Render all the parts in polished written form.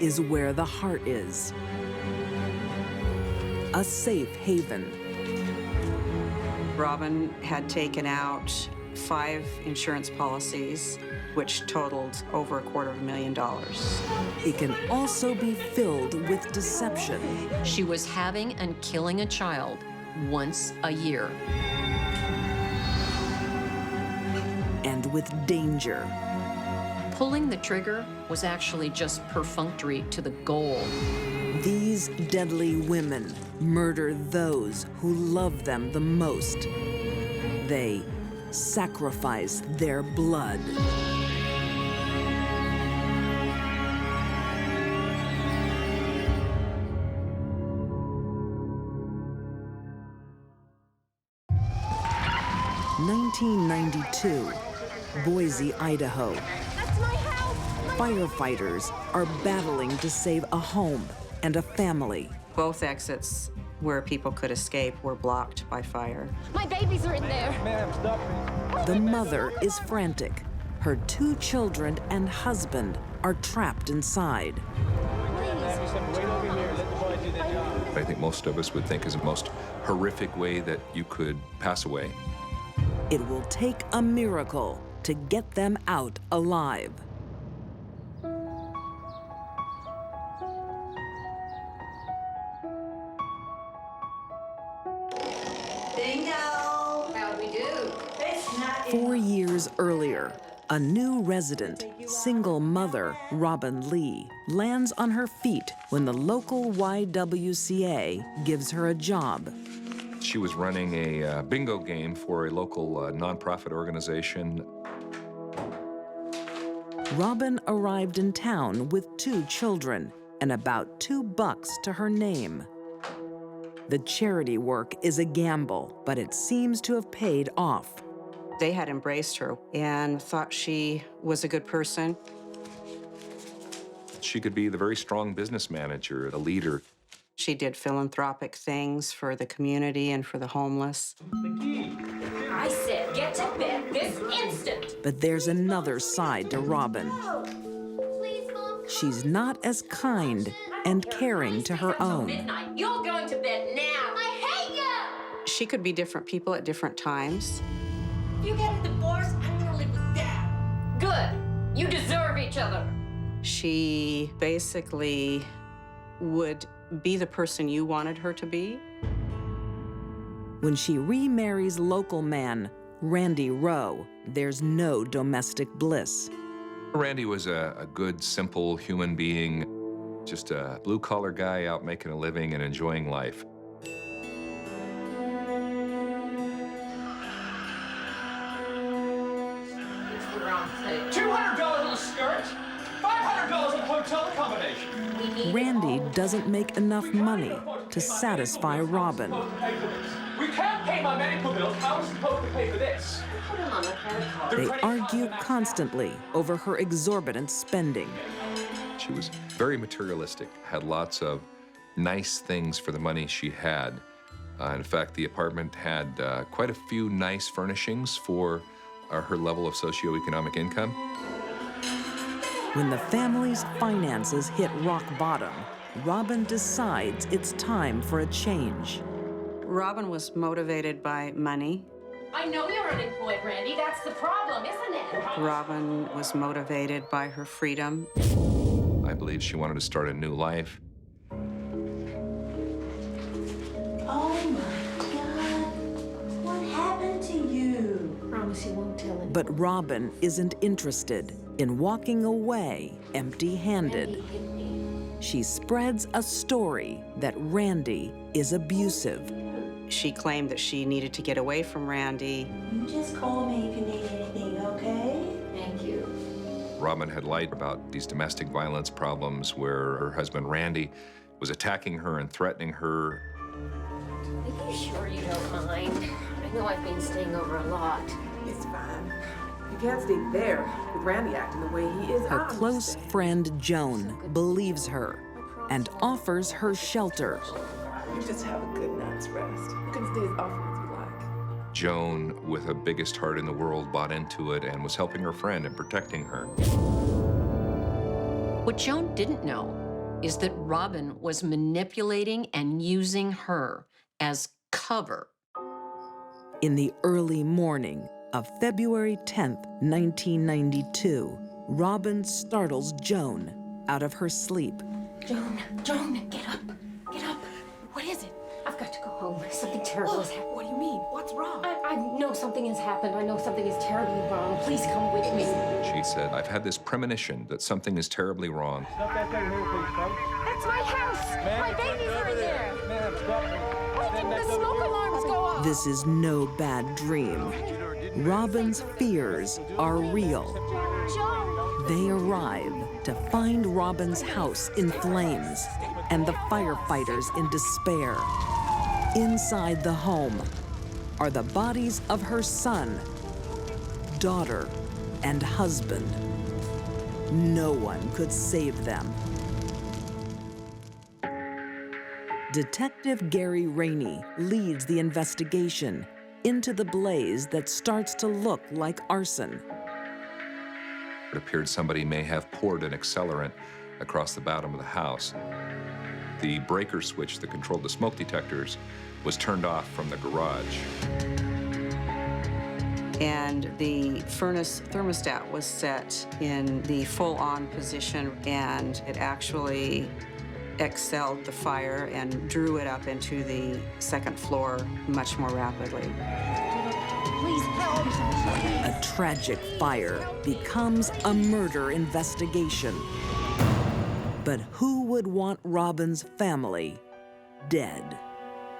is where the heart is. A safe haven. Robin had taken out 5 insurance policies, which totaled over $250,000. It can also be filled with deception. She was having and killing a child once a year. And with danger. Pulling the trigger was actually just perfunctory to the goal. These deadly women murder those who love them the most. They sacrifice their blood. (1992), Boise, Idaho. That's my house! Firefighters are battling to save a home and a family. Both exits where people could escape were blocked by fire. My babies are in there! Ma'am, stop. The mother is frantic. Her 2 children and husband are trapped inside. I think most of us would think is the most horrific way that you could pass away. It will take a miracle to get them out alive. Bingo! How'd we do? 4 years earlier, a new resident, single mother Robin Lee, lands on her feet when the local YWCA gives her a job. She was running a bingo game for a local nonprofit organization. Robin arrived in town with 2 children and about $2 to her name. The charity work is a gamble, but it seems to have paid off. They had embraced her and thought she was a good person. She could be the very strong business manager, a leader. She did philanthropic things for the community and for the homeless. I said, get to bed this instant! But there's another side to Robin. Please, Mom. She's not as kind and caring to her own. Midnight. You're going to bed now! I hate you! She could be different people at different times. If you get a divorce, I'm gonna live with Dad. Good. You deserve each other. She basically would be the person you wanted her to be. When she remarries local man Randy Rowe, there's no domestic bliss. Randy was a good, simple human being, just a blue-collar guy out making a living and enjoying life. $200 on a skirt, $500 on hotel accommodation. Randy doesn't make enough money to satisfy Robin. We can't pay my medical bills. How are we supposed to pay for this? Put him on the credit card. They argue constantly over her exorbitant spending. She was very materialistic, had lots of nice things for the money she had. In fact, the apartment had quite a few nice furnishings for her level of socioeconomic income. When the family's finances hit rock bottom, Robin decides it's time for a change. Robin was motivated by money. I know you're unemployed, Randy. That's the problem, isn't it? Robin was motivated by her freedom. I believe she wanted to start a new life. Oh my God. What happened to you? Promise you won't tell anyone. But Robin isn't interested in walking away empty-handed. She spreads a story that Randy is abusive. She claimed that she needed to get away from Randy. You just call me if you need anything, okay? Thank you. Robin had lied about these domestic violence problems where her husband, Randy, was attacking her and threatening her. Are you sure you don't mind? I know I've been staying over a lot. It's fine. You can't stay there with Randy acting the way he is. Her close friend Joan believes her and offers her shelter. You just have a good night's rest. You can stay as often as you like. Joan, with the biggest heart in the world, bought into it and was helping her friend and protecting her. What Joan didn't know is that Robin was manipulating and using her as cover. In the early morning of February 10th, 1992, Robin startles Joan out of her sleep. Joan, get up. Get up. What is it? I've got to go home. Something terrible has happened. What do you mean? What's wrong? I know something has happened. I know something is terribly wrong. Please come with me. She said, I've had this premonition that something is terribly wrong. Stop that thing here, please, folks. That's my house. My babies are in there. Ma'am, stop. Why didn't the smoke alarms go off? This is no bad dream. Robin's fears are real. Joan. They arrive to find Robin's house in flames and the firefighters in despair. Inside the home are the bodies of her son, daughter, and husband. No one could save them. Detective Gary Rainey leads the investigation into the blaze that starts to look like arson. It appeared somebody may have poured an accelerant across the bottom of the house. The breaker switch that controlled the smoke detectors was turned off from the garage. And the furnace thermostat was set in the full-on position, and it actually excelled the fire and drew it up into the second floor much more rapidly. Please help. A tragic fire becomes a murder investigation. But who would want Robin's family dead?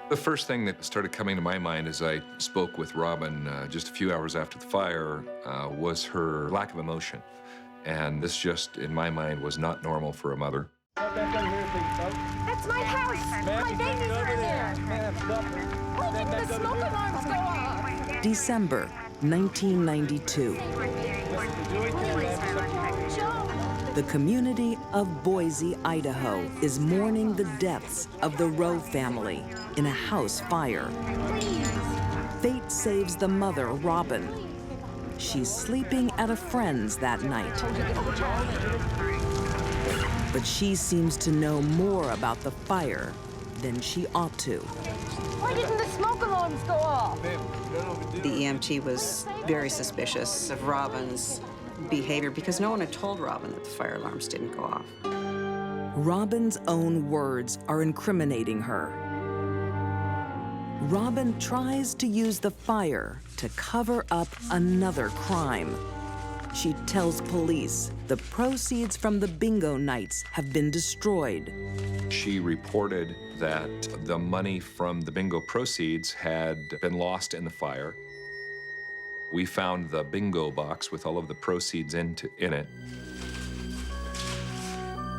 The first thing that started coming to my mind as I spoke with Robin just a few hours after the fire was her lack of emotion. And this just, in my mind, was not normal for a mother. Stop that thing here, please, folks. That's my house. My babies are in there. Ma'am, stop. Why didn't the smoke alarms go off? December 1992. The community of Boise, Idaho is mourning the deaths of the Rowe family in a house fire. Fate saves the mother, Robin. She's sleeping at a friend's that night. But she seems to know more about the fire than she ought to. Why didn't the smoke alarms go off? The EMT was very suspicious of Robin's behavior because no one had told Robin that the fire alarms didn't go off. Robin's own words are incriminating her. Robin tries to use the fire to cover up another crime. She tells police the proceeds from the bingo nights have been destroyed. She reported that the money from the bingo proceeds had been lost in the fire. We found the bingo box with all of the proceeds in it.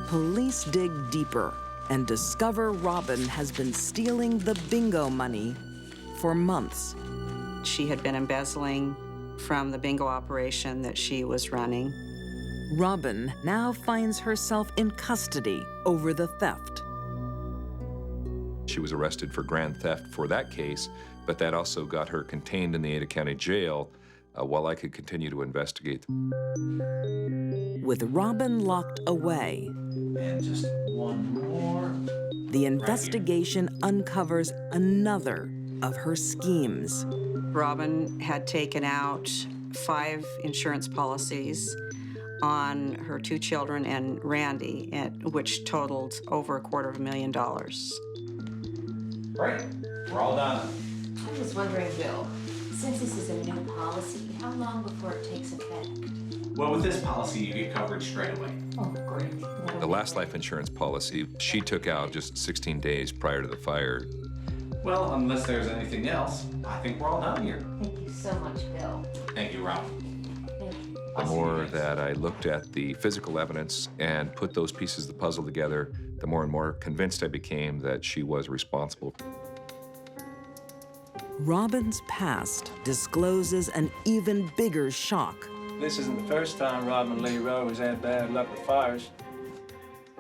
Police dig deeper and discover Robin has been stealing the bingo money for months. She had been embezzling from the bingo operation that she was running. Robin now finds herself in custody over the theft. She was arrested for grand theft for that case, but that also got her contained in the Ada County Jail while I could continue to investigate. With Robin locked away, And just one more. the investigation uncovers another of her schemes. Robin had taken out 5 insurance policies on her 2 children and Randy, which totaled over $250,000. Great. We're all done. I was wondering, Bill, since this is a new policy, how long before it takes effect? Well, with this policy, you get coverage straight away. Oh, great. The last life insurance policy, she took out just 16 days prior to the fire. Well, unless there's anything else, I think we're all done here. Thank you so much, Bill. Thank you, Ralph. Thank you. The more that I looked at the physical evidence and put those pieces of the puzzle together, the more and more convinced I became that she was responsible. Robin's past discloses an even bigger shock. This isn't the first time Robin Lee Rowe has had bad luck with fires.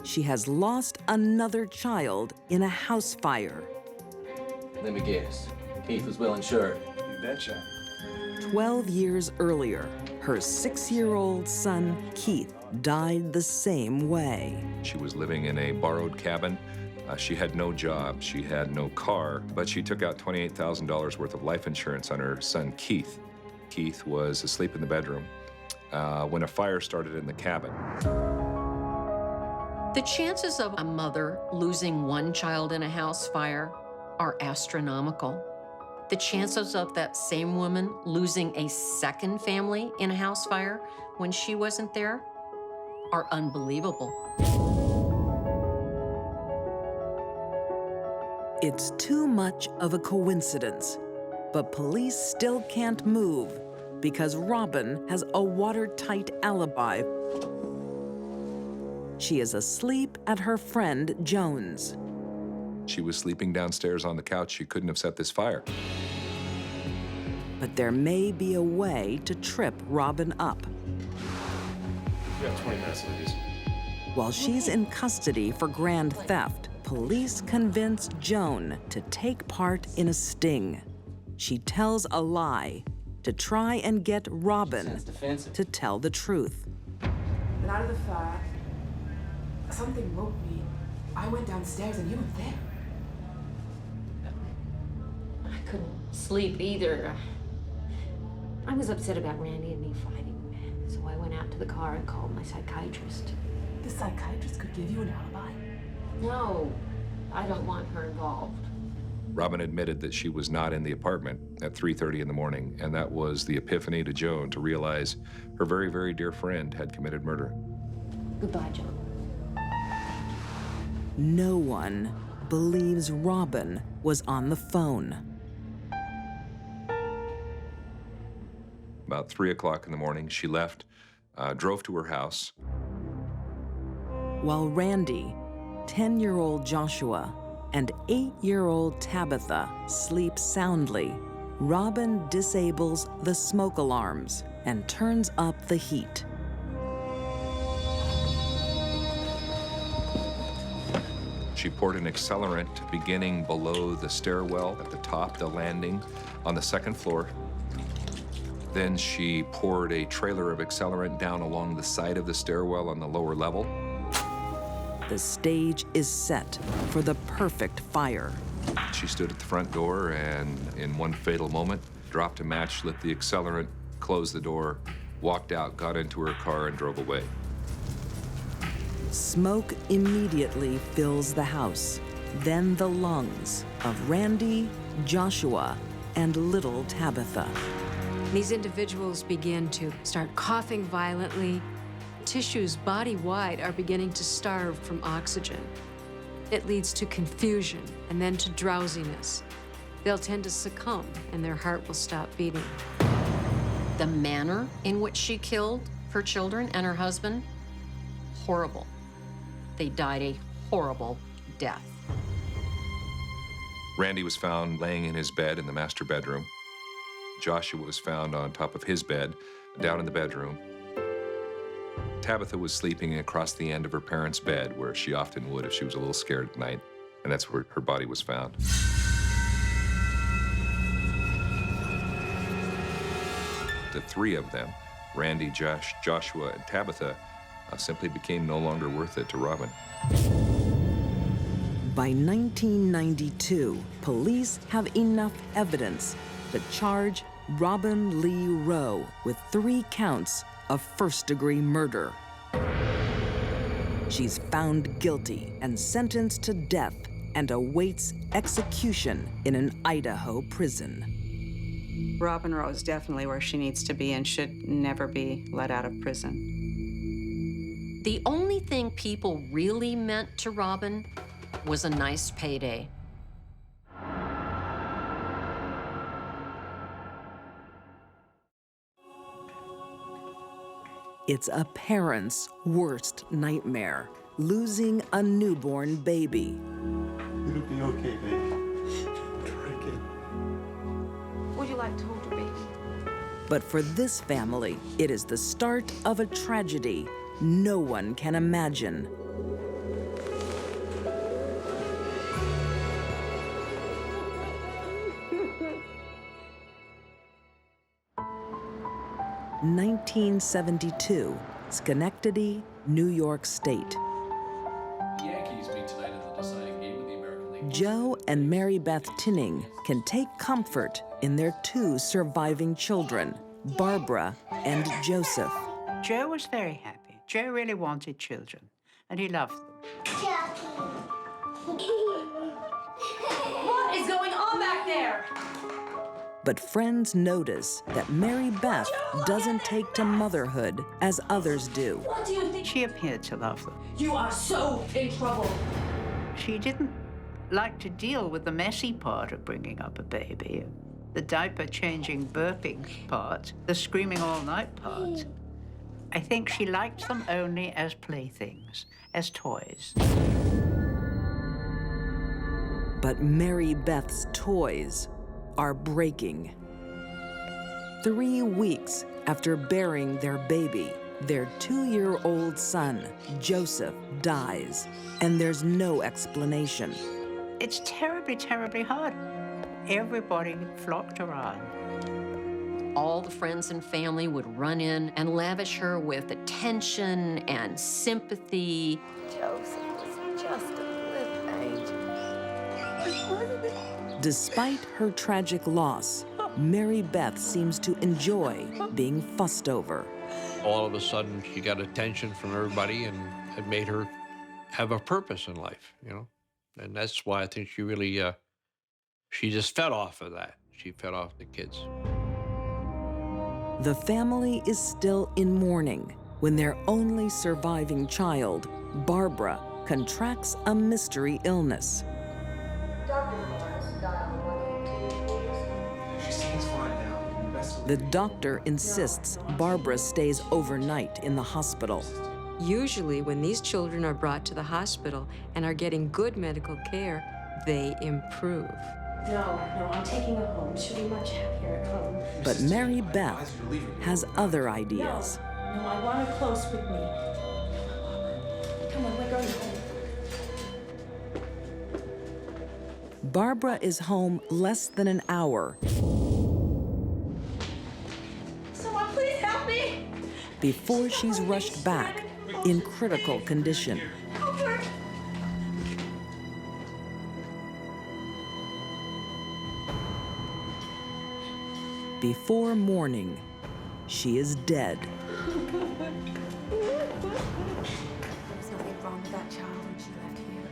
She has lost another child in a house fire. Let me guess. Keith was well insured. You betcha. 12 years earlier, her 6-year-old son, Keith, died the same way. She was living in a borrowed cabin. She had no job, she had no car, but she took out $28,000 worth of life insurance on her son, Keith. Keith was asleep in the bedroom when a fire started in the cabin. The chances of a mother losing one child in a house fire are astronomical. The chances of that same woman losing a second family in a house fire when she wasn't there are unbelievable. It's too much of a coincidence, but police still can't move because Robin has a watertight alibi. She is asleep at her friend Joan's. She was sleeping downstairs on the couch. She couldn't have set this fire. But there may be a way to trip Robin up. You have 20 minutes, ladies. While she's in custody for grand theft, police convince Joan to take part in a sting. She tells a lie to try and get Robin to tell the truth. The night of the fire, something woke me. I went downstairs and you were there. I couldn't sleep either. I was upset about Randy and me fighting, so I went out to the car and called my psychiatrist. The psychiatrist could give you an alibi? No, I don't want her involved. Robin admitted that she was not in the apartment at 3:30 in the morning, and that was the epiphany to Joan to realize her very, very dear friend had committed murder. Goodbye, John. No one believes Robin was on the phone. About 3 o'clock in the morning, she left, drove to her house. While Randy, 10-year-old Joshua, and 8-year-old Tabitha sleep soundly, Robin disables the smoke alarms and turns up the heat. She poured an accelerant beginning below the stairwell at the top, the landing on the second floor. Then she poured a trailer of accelerant down along the side of the stairwell on the lower level. The stage is set for the perfect fire. She stood at the front door and, in one fatal moment, dropped a match, lit the accelerant, closed the door, walked out, got into her car, and drove away. Smoke immediately fills the house, then the lungs of Randy, Joshua, and little Tabitha. These individuals begin to start coughing violently. Tissues body-wide are beginning to starve from oxygen. It leads to confusion and then to drowsiness. They'll tend to succumb and their heart will stop beating. The manner in which she killed her children and her husband, horrible. They died a horrible death. Randy was found laying in his bed in the master bedroom. Joshua was found on top of his bed, down in the bedroom. Tabitha was sleeping across the end of her parents' bed, where she often would if she was a little scared at night, and that's where her body was found. The three of them, Randy, Joshua, and Tabitha, simply became no longer worth it to Robin. By 1992, police have enough evidence to charge Robin Lee Rowe with 3 counts of first-degree murder. She's found guilty and sentenced to death and awaits execution in an Idaho prison. Robin Rowe is definitely where she needs to be and should never be let out of prison. The only thing people really meant to Robin was a nice payday. It's a parent's worst nightmare, losing a newborn baby. It'll be okay, baby. Drink it. Would you like to hold your baby? But for this family, it is the start of a tragedy no one can imagine. 1972, Schenectady, New York State. Yankees meet tonight in the deciding game of the American League. Joe and Mary Beth Tinning can take comfort in their two surviving children, Barbara and Joseph. Joe was very happy. Joe really wanted children, and he loved them. What is going on back there? But friends notice that Mary Beth doesn't take to motherhood as others do. What do you think? She appeared to love them. You are so in trouble. She didn't like to deal with the messy part of bringing up a baby, the diaper-changing, burping part, the screaming all-night part. I think she liked them only as playthings, as toys. But Mary Beth's toys are breaking. 3 weeks after bearing their baby, their 2-year-old son, Joseph, dies, and there's no explanation. It's terribly, terribly hard. Everybody flocked around. All the friends and family would run in and lavish her with attention and sympathy. Joseph was just a little angel. Despite her tragic loss, Mary Beth seems to enjoy being fussed over. All of a sudden, she got attention from everybody, and it made her have a purpose in life, you know? And that's why I think she really, she just fed off of that. She fed off the kids. The family is still in mourning when their only surviving child, Barbara, contracts a mystery illness. She seems fine now. The doctor insists Barbara stays overnight in the hospital. Usually, when these children are brought to the hospital and are getting good medical care, they improve. No, I'm taking her home. She'll be much happier at home. But Mary Beth has other ideas. No, I want her close with me. Come on, we're going home. Barbara is home less than an hour Someone please help me! before she's rushed back in critical condition. Help her! Before morning, she is dead. There was nothing wrong with that child when she left here.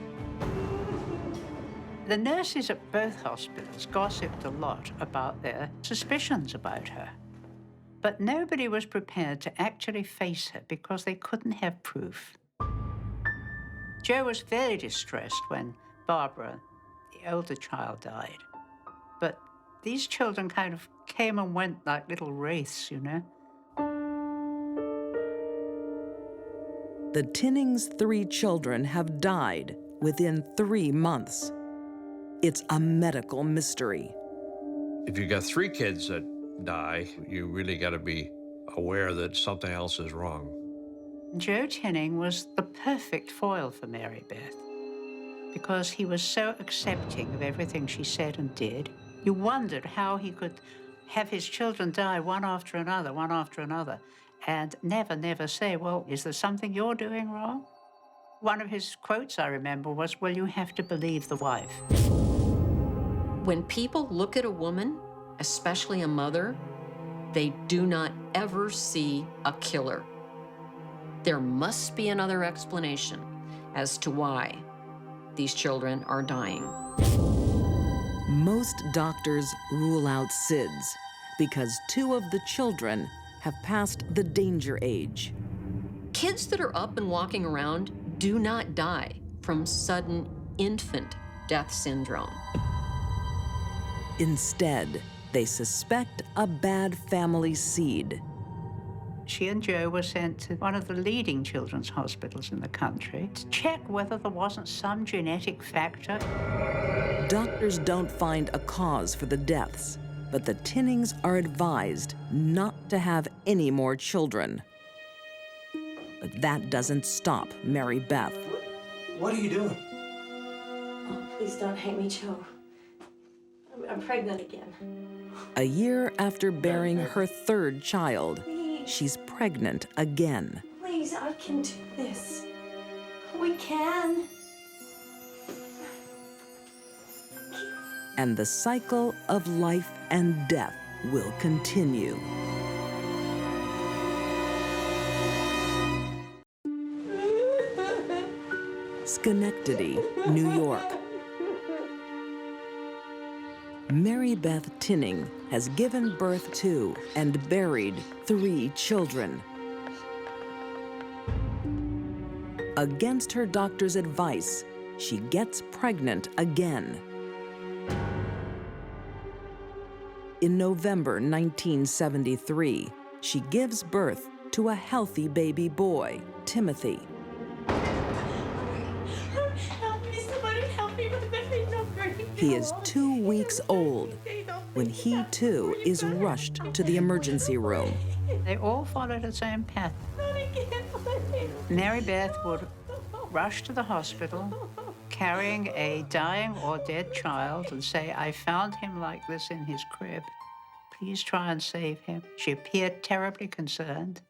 The nurses at both hospitals gossiped a lot about their suspicions about her. But nobody was prepared to actually face her because they couldn't have proof. Joe was very distressed when Barbara, the older child, died. But these children kind of came and went like little wraiths, you know? The Tinnings' 3 children have died within 3 months. It's a medical mystery. If you got 3 kids that die, you really got to be aware that something else is wrong. Joe Tinning was the perfect foil for Mary Beth because he was so accepting of everything she said and did. You wondered how he could have his children die one after another, and never say, well, is there something you're doing wrong? One of his quotes I remember was, well, you have to believe the wife. When people look at a woman, especially a mother, they do not ever see a killer. There must be another explanation as to why these children are dying. Most doctors rule out SIDS because 2 of the children have passed the danger age. Kids that are up and walking around do not die from sudden infant death syndrome. Instead, they suspect a bad family seed. She and Joe were sent to one of the leading children's hospitals in the country to check whether there wasn't some genetic factor. Doctors don't find a cause for the deaths, but the Tinnings are advised not to have any more children. But that doesn't stop Mary Beth. What are you doing? Oh, please don't hate me, Joe. I'm pregnant again. A year after bearing her 3rd child, Please. she's pregnant again. Please, I can do this. We can. And the cycle of life and death will continue. Schenectady, New York. Mary Beth Tinning has given birth to and buried 3 children. Against her doctor's advice, she gets pregnant again. In November 1973, she gives birth to a healthy baby boy, Timothy. Help me, somebody help me with the baby number. He is 2 weeks old when he too is rushed to the emergency room. They all followed the same path. Mary Beth would rush to the hospital carrying a dying or dead child and say, I found him like this in his crib. Please try and save him. She appeared terribly concerned.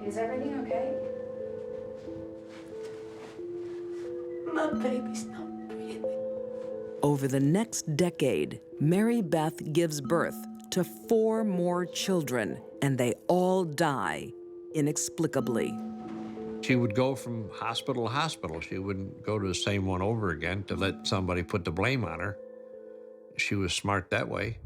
Is everything okay? My baby's not breathing. Over the next decade, Mary Beth gives birth to 4 more children, and they all die inexplicably. She would go from hospital to hospital. She wouldn't go to the same one over again to let somebody put the blame on her. She was smart that way.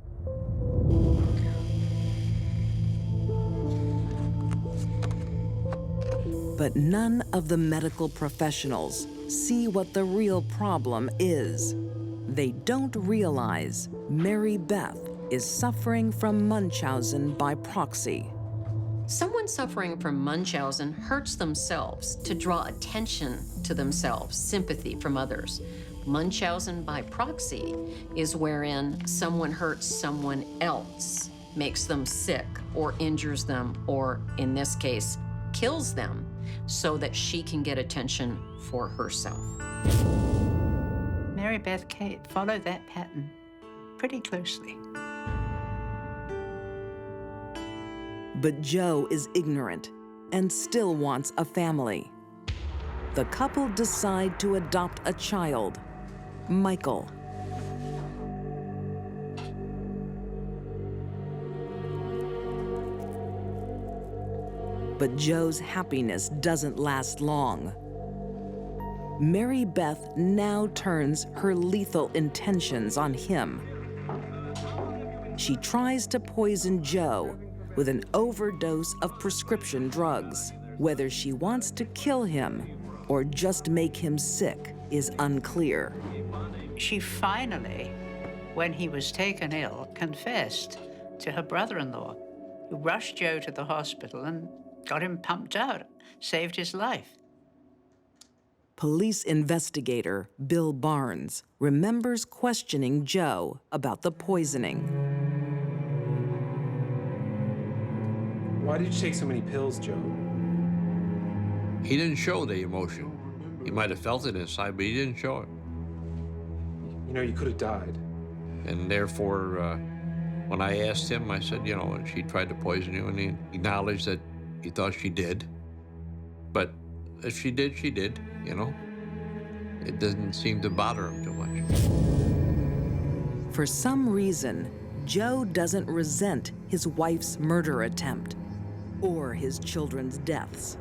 But none of the medical professionals see what the real problem is. They don't realize Mary Beth is suffering from Munchausen by proxy. Someone suffering from Munchausen hurts themselves to draw attention to themselves, sympathy from others. Munchausen by proxy is wherein someone hurts someone else, makes them sick, or injures them, or in this case, kills them, so that she can get attention for herself. Mary Beth Kate followed that pattern pretty closely. But Joe is ignorant and still wants a family. The couple decide to adopt a child, Michael. But Joe's happiness doesn't last long. Mary Beth now turns her lethal intentions on him. She tries to poison Joe with an overdose of prescription drugs. Whether she wants to kill him or just make him sick is unclear. She finally, when he was taken ill, confessed to her brother-in-law, who rushed Joe to the hospital and got him pumped out, saved his life. Police investigator Bill Barnes remembers questioning Joe about the poisoning. Why did you take so many pills, Joe? He didn't show the emotion. He might have felt it inside, but he didn't show it. You know, you could have died. And therefore, when I asked him, I said, you know, she tried to poison you, and he acknowledged that he thought she did. But if she did, she did, you know. It doesn't seem to bother him too much. For some reason, Joe doesn't resent his wife's murder attempt or his children's deaths.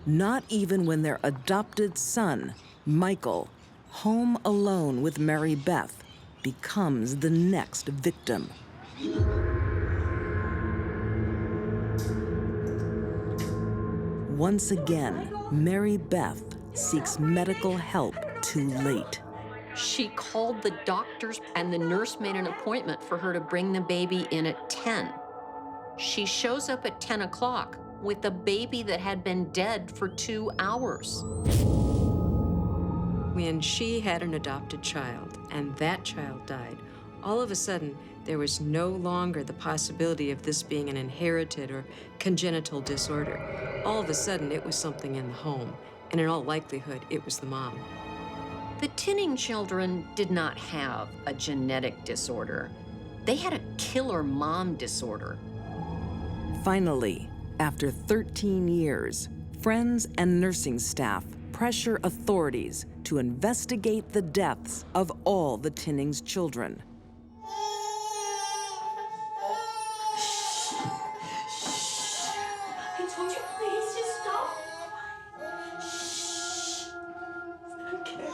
Not even when their adopted son, Michael, home alone with Mary Beth, becomes the next victim. Once again, Mary Beth seeks medical help too late. She called the doctors, and the nurse made an appointment for her to bring the baby in at 10. She shows up at 10 o'clock with a baby that had been dead for 2 hours. When she had an adopted child and that child died, all of a sudden, there was no longer the possibility of this being an inherited or congenital disorder. All of a sudden, it was something in the home, and in all likelihood, it was the mom. The Tinning children did not have a genetic disorder. They had a killer mom disorder. Finally, after 13 years, friends and nursing staff pressure authorities to investigate the deaths of all the Tinnings children. I told you, please, just stop. Shh. Okay.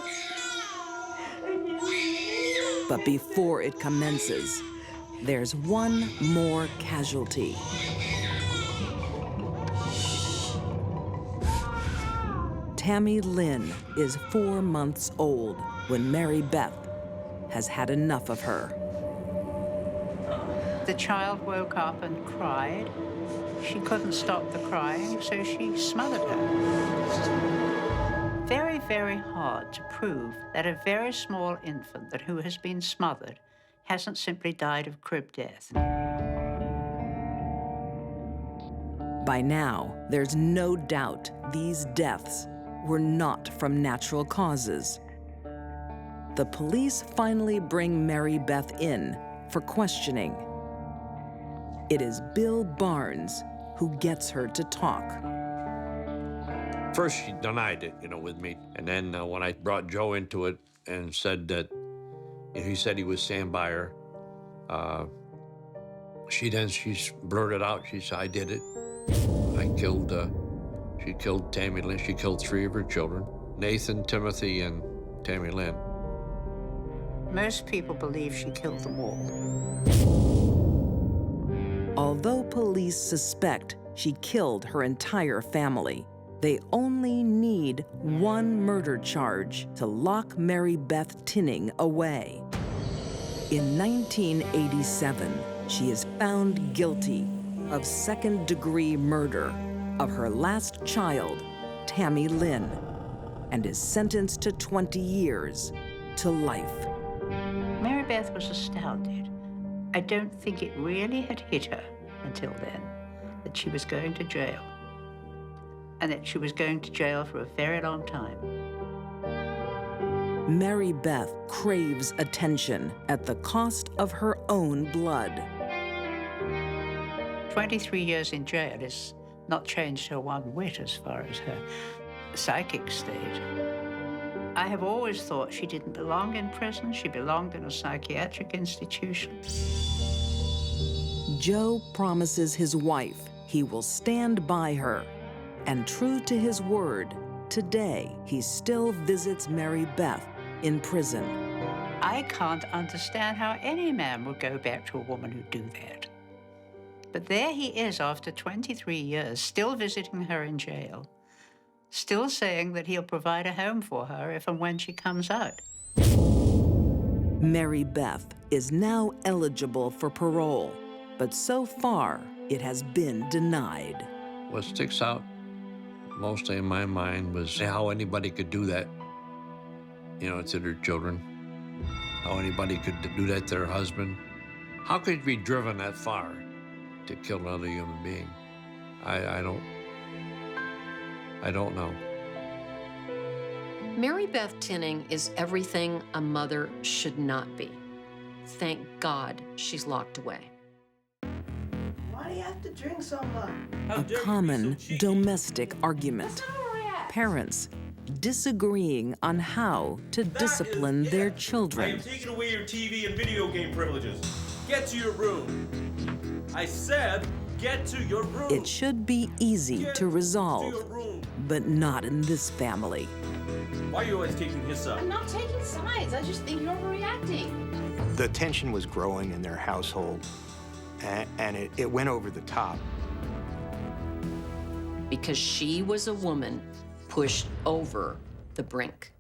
But before it commences, there's one more casualty. Tammy Lynn is 4 months old when Mary Beth has had enough of her. The child woke up and cried. She couldn't stop the crying, so she smothered her. Very, very hard to prove that a very small infant who has been smothered hasn't simply died of crib death. By now, there's no doubt these deaths were not from natural causes. The police finally bring Mary Beth in for questioning. It is Bill Barnes who gets her to talk. First, she denied it, with me. And then when I brought Joe into it and said that, he said he would stand by her, she blurted out, she said, I did it. She killed Tammy Lynn. She killed 3 of her children, Nathan, Timothy, and Tammy Lynn. Most people believe she killed them all. Although police suspect she killed her entire family, they only need one murder charge to lock Mary Beth Tinning away. In 1987, she is found guilty of second-degree murder of her last child, Tammy Lynn, and is sentenced to 20 years to life. Mary Beth was astounded. I don't think it really had hit her until then that she was going to jail, and that she was going to jail for a very long time. Mary Beth craves attention at the cost of her own blood. 23 years in jail has not changed her one whit as far as her psychic state. I have always thought she didn't belong in prison. She belonged in a psychiatric institution. Joe promises his wife he will stand by her. And true to his word, today he still visits Mary Beth in prison. I can't understand how any man would go back to a woman who'd do that. But there he is after 23 years, still visiting her in jail, still saying that he'll provide a home for her if and when she comes out. Mary Beth is now eligible for parole, but so far it has been denied. What sticks out mostly in my mind was how anybody could do that, to their children, how anybody could do that to their husband. How could you be driven that far to kill another human being? I don't know. Mary Beth Tinning is everything a mother should not be. Thank God she's locked away. Why do you have to drink so much? A common domestic argument. Parents disagreeing on how to discipline their I children. am taking away your TV and video game privileges. Get to your room. I said, get to your room. It should be easy to resolve, but not in this family. Why are you always taking his side? I'm not taking sides. I just think you're overreacting. The tension was growing in their household, and it went over the top. Because she was a woman pushed over the brink.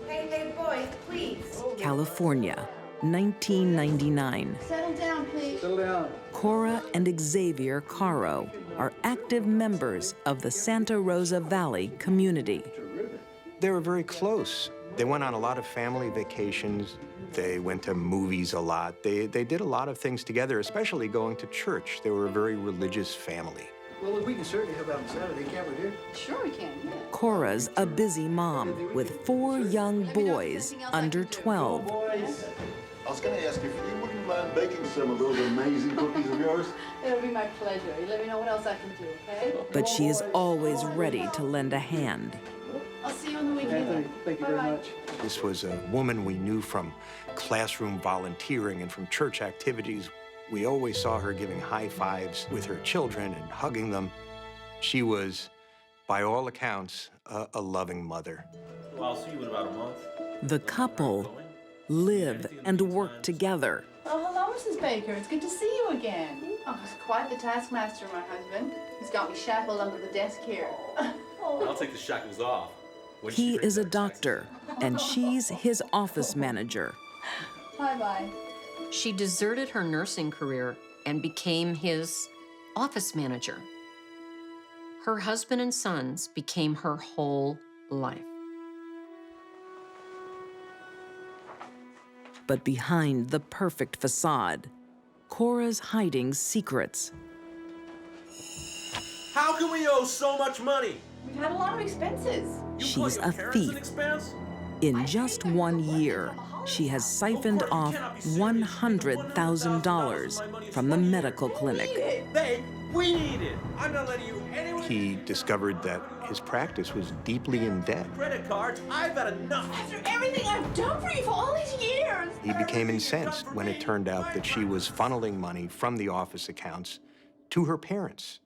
Hey, boys, please. California, 1999. Settle down, please. Settle down. Cora and Xavier Caro are active members of the Santa Rosa Valley community. They were very close. They went on a lot of family vacations. They went to movies a lot. They did a lot of things together, especially going to church. They were a very religious family. Well, look, we can certainly help out on Saturday, can't we, dear? Sure we can, yeah. Cora's a busy mom with 4 young boys under 12. Boys, I was going to ask if you wouldn't mind baking some of those amazing cookies of yours. It'll be my pleasure. You let me know what else I can do, okay? But she is always ready to lend a hand. I'll see you on the weekend. Anthony, thank you very much. This was a woman we knew from classroom volunteering and from church activities. We always saw her giving high fives with her children and hugging them. She was, by all accounts, a loving mother. Well, I'll see you in about a month. The couple live and work together. Oh, hello, Mrs. Baker. It's good to see you again. Oh, he's quite the taskmaster, my husband. He's got me shackled under the desk here. I'll take the shackles off. He is a doctor, and she's his office manager. Bye-bye. She deserted her nursing career and became his office manager. Her husband and sons became her whole life. But behind the perfect facade, Cora's hiding secrets. How can we owe so much money? We've had a lot of expenses. She's a thief. In just 1 year, she has siphoned off $100,000 from the medical clinic. Babe, we need it. I'm not letting you anywhere. He discovered that his practice was deeply in debt. Credit cards, I've had enough. After everything I've done for you for all these years. He became incensed when it turned out that she was funneling money from the office accounts to her parents.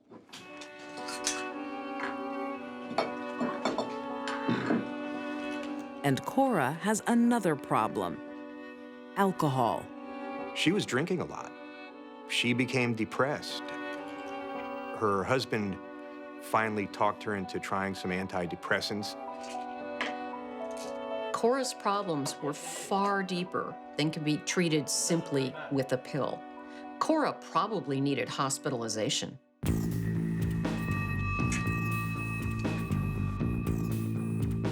And Cora has another problem: alcohol. She was drinking a lot. She became depressed. Her husband finally talked her into trying some antidepressants. Cora's problems were far deeper than can be treated simply with a pill. Cora probably needed hospitalization.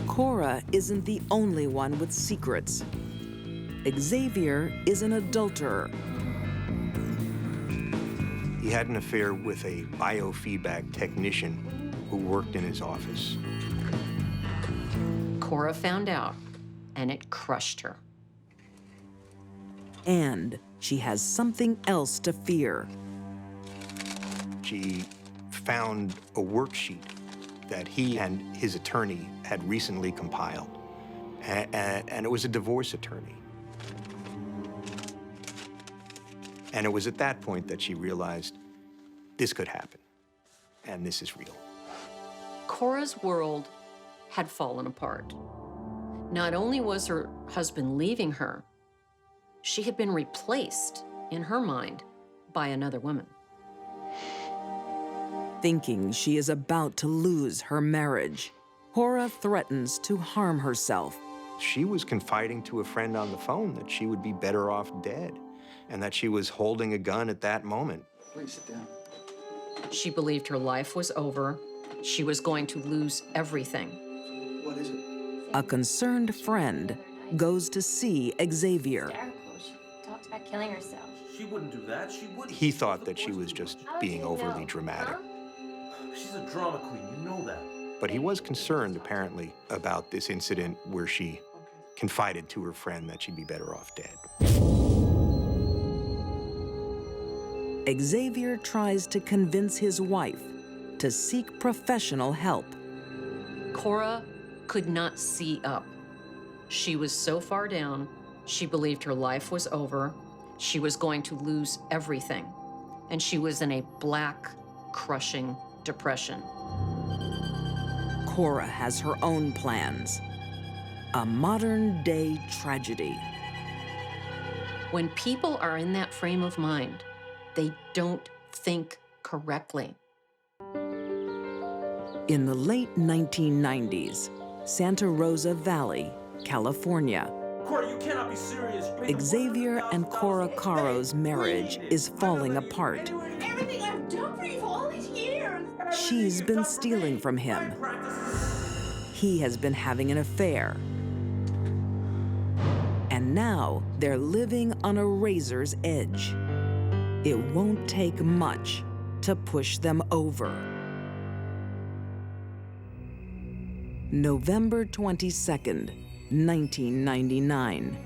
Cora isn't the only one with secrets. Xavier is an adulterer. He had an affair with a biofeedback technician who worked in his office. Cora found out, and it crushed her. And she has something else to fear. She found a worksheet that he and his attorney had recently compiled, and it was a divorce attorney. And it was at that point that she realized this could happen, and this is real. Cora's world had fallen apart. Not only was her husband leaving her, she had been replaced, in her mind, by another woman. Thinking she is about to lose her marriage, Cora threatens to harm herself. She was confiding to a friend on the phone that she would be better off dead, and that she was holding a gun at that moment. Please sit down. She believed her life was over. She was going to lose everything. What is it? A concerned friend goes to see Xavier. She talked about killing herself. She wouldn't do that. She wouldn't. He thought that she was just being overly dramatic. She's a drama queen, you know that. But he was concerned, apparently, about this incident where she confided to her friend that she'd be better off dead. Xavier tries to convince his wife to seek professional help. Cora could not see up. She was so far down, she believed her life was over. She was going to lose everything. And she was in a black, crushing depression. Cora has her own plans. A modern-day tragedy. When people are in that frame of mind, they don't think correctly. In the late 1990s, Santa Rosa Valley, California, Cora, you cannot be serious. Xavier and Cora Caro's marriage is falling apart. Everything I've done for you for all these years. She's been stealing from him. He has been having an affair. And now they're living on a razor's edge. It won't take much to push them over. November 22nd, 1999.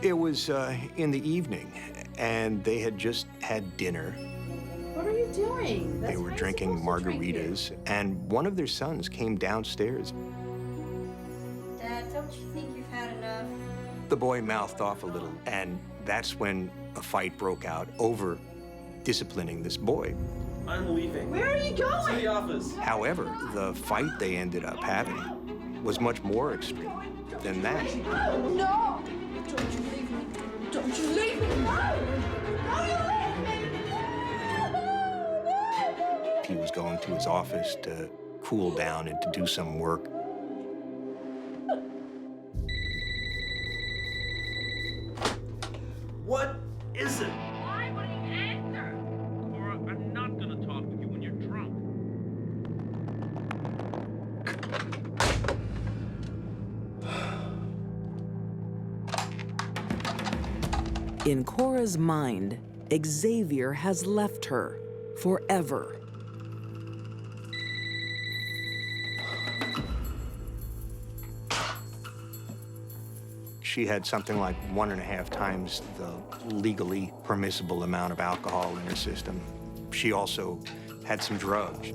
It was in the evening, and they had just had dinner. What are you doing? They were drinking margaritas, and one of their sons came downstairs. Dad, don't you think you've had enough? The boy mouthed off a little, and that's when a fight broke out over disciplining this boy. I'm leaving. Where are you going? To the office. However, the fight they ended up having was much more extreme than that. No! Don't you leave me. Don't you leave me. No! Don't you leave me. He was going to his office to cool down and to do some work. What is it? Why would he answer? Cora, I'm not gonna talk with you when you're drunk. In Cora's mind, Xavier has left her forever. She had something like 1.5 times the legally permissible amount of alcohol in her system. She also had some drugs.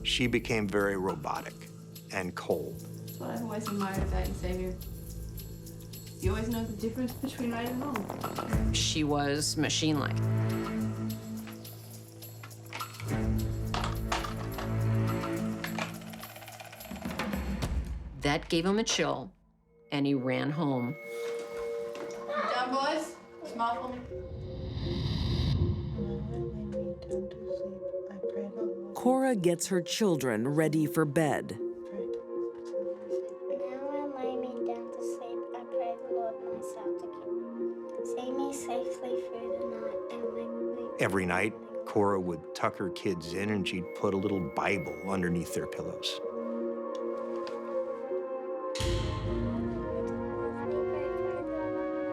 She became very robotic and cold. That's what I've always admired about you, Xavier. You always know the difference between right and wrong. She was machine-like. That gave him a chill, and he ran home. Down, boys. Smile for me. Cora gets her children ready for bed. Every night, Cora would tuck her kids in and she'd put a little Bible underneath their pillows.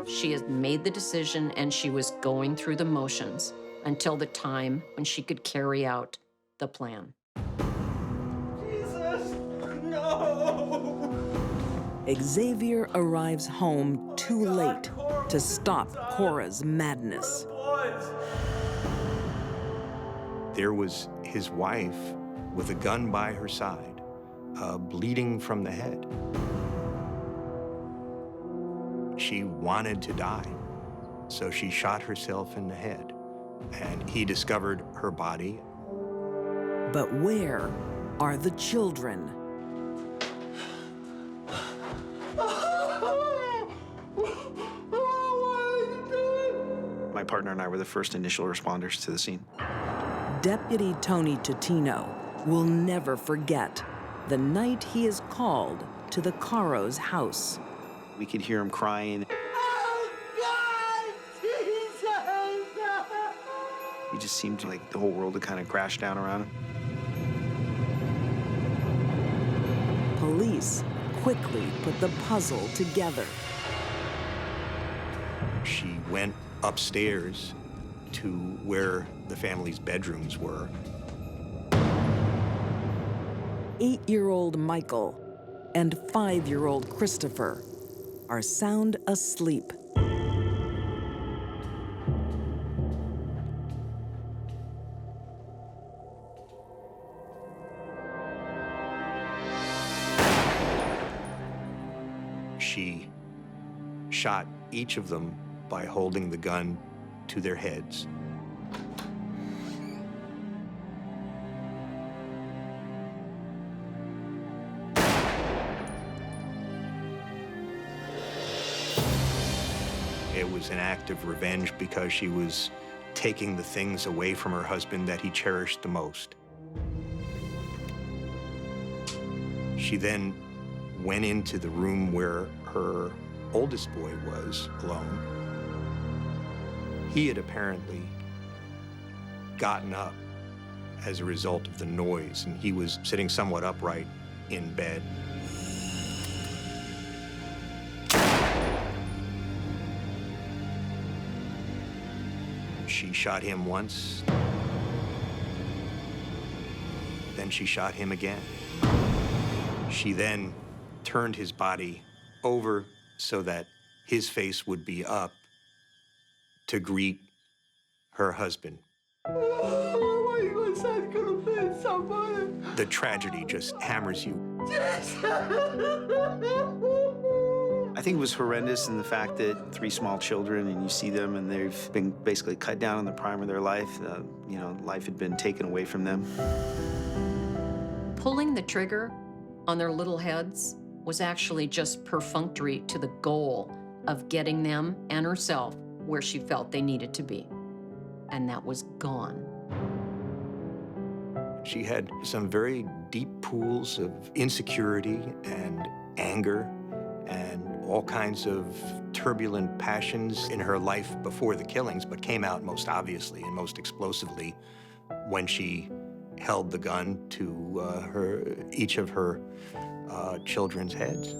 She had made the decision and she was going through the motions until the time when she could carry out the plan. Jesus, no! Xavier arrives home too late to stop Cora's madness. There was his wife with a gun by her side, bleeding from the head. She wanted to die, so she shot herself in the head, and he discovered her body. But where are the children? My partner and I were the first initial responders to the scene. Deputy Tony Tutino will never forget the night he is called to the Caro's house. We could hear him crying. He just seemed like the whole world had kind of crashed down around him. Police quickly put the puzzle together. She went upstairs to where the family's bedrooms were. 8-year-old Michael and 5-year-old Christopher are sound asleep. She shot each of them by holding the gun to their heads. It was an act of revenge because she was taking the things away from her husband that he cherished the most. She then went into the room where her oldest boy was alone. He had apparently gotten up as a result of the noise, and he was sitting somewhat upright in bed. She shot him once, then she shot him again. She then turned his body over so that his face would be up to greet her husband. The tragedy just hammers you. I think it was horrendous in the fact that 3 small children, and you see them, and they've been basically cut down in the prime of their life. You know, life had been taken away from them. Pulling the trigger on their little heads was actually just perfunctory to the goal of getting them and herself where she felt they needed to be. And that was gone. She had some very deep pools of insecurity and anger and all kinds of turbulent passions in her life before the killings, but came out most obviously and most explosively when she held the gun to each of her children's heads.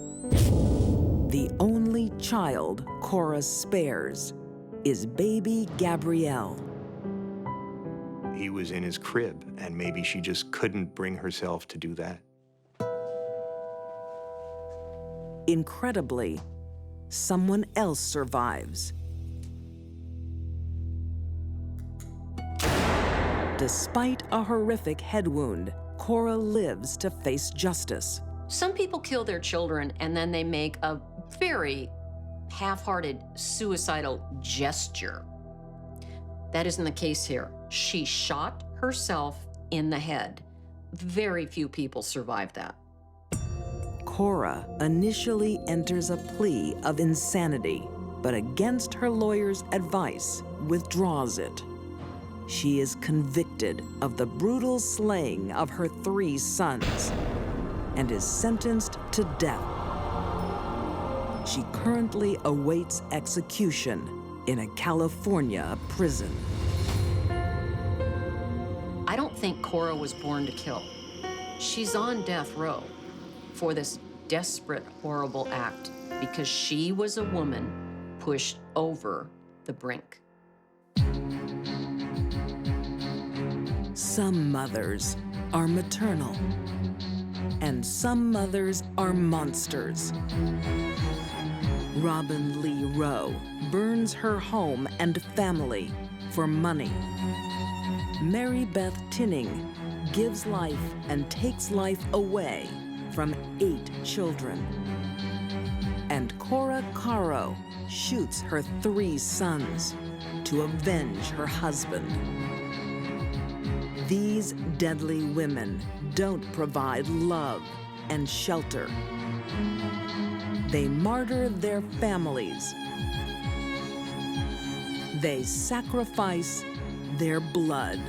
The only child Cora spares is baby Gabrielle. He was in his crib, and maybe she just couldn't bring herself to do that. Incredibly, someone else survives. Despite a horrific head wound, Cora lives to face justice. Some people kill their children and then they make a very half-hearted suicidal gesture. That isn't the case here. She shot herself in the head. Very few people survive that. Cora initially enters a plea of insanity, but against her lawyer's advice, withdraws it. She is convicted of the brutal slaying of her 3 sons and is sentenced to death. She currently awaits execution in a California prison. I don't think Cora was born to kill. She's on death row for this desperate, horrible act because she was a woman pushed over the brink. Some mothers are maternal, and some mothers are monsters. Robin Lee Rowe burns her home and family for money. Mary Beth Tinning gives life and takes life away from 8 children. And Cora Caro shoots her 3 sons to avenge her husband. These deadly women don't provide love and shelter. They martyr their families. They sacrifice their blood.